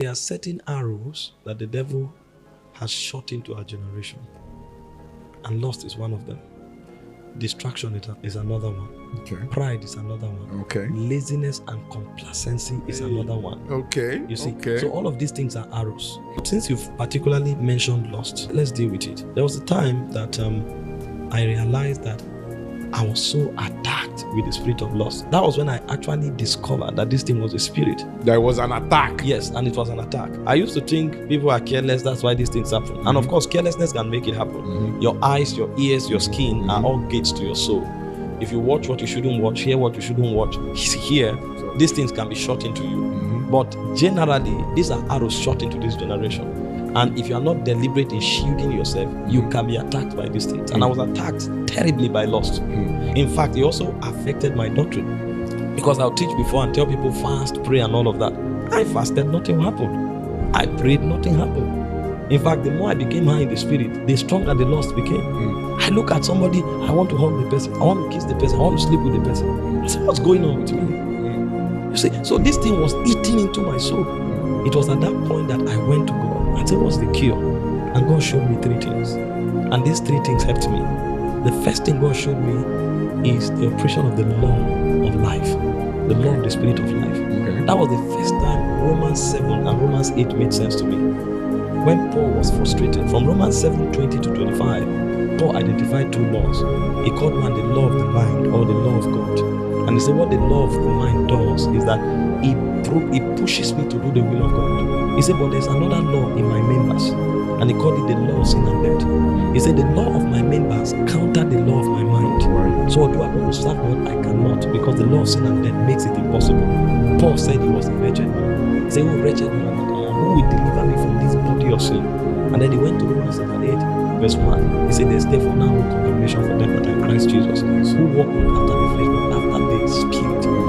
There are certain arrows that the devil has shot into our generation, and lust is one of them. Distraction is another one. Okay. Pride is another one. Okay. Laziness and complacency is another one. Okay. You see, okay. so all of these things are arrows. But since you've particularly mentioned lust, let's deal with it. There was a time that I realized that I was so attacked with the spirit of lust. That was when I actually discovered that this thing was a spirit. There was an attack. Yes, and it was an attack. I used to think people are careless, that's why these things happen. And of course, carelessness can make it happen. Your eyes, your ears, your skin are all gates to your soul. If you watch what you shouldn't watch, hear what you shouldn't watch, hear, these things can be shot into you. But generally, these are arrows shot into this generation. And if you are not deliberate in shielding yourself, you can be attacked by these things. And I was attacked terribly by lust. In fact, it also affected my doctrine. Because I'll teach before and tell people fast, pray and all of that. I fasted, nothing happened. I prayed, nothing happened. In fact, the more I became high in the spirit, the stronger the lust became. I look at somebody, I want to hug the person, I want to kiss the person, I want to sleep with the person. I say, what's going on with me? You see, so this thing was eating into my soul. It was at that point that I went to God. I said, what's the cure? And God showed me three things. And these three things helped me. The first thing God showed me is the operation of the law of life. The law of the spirit of life. Okay. That was the first time Romans 7 and Romans 8 made sense to me. When Paul was frustrated, from Romans 7:20 to 25, Paul identified two laws. He called one the law of the mind or the law of God. And he said what the law of the mind does is that it pushes me to do the will of God. He said, but there's another law in my members. And he called it the law of sin and death. He said, the law of my members counter the law of my mind. Right. So although I want to serve God, I cannot, because the law of sin and death makes it impossible. Paul said he was a wretched man. He said, oh, wretched man that I am, who will deliver me from this body of sin? And then he went to Romans 8, verse 1. He said, there's therefore now no condemnation for them that are in Christ Jesus, who walk not after the flesh, but after the spirit.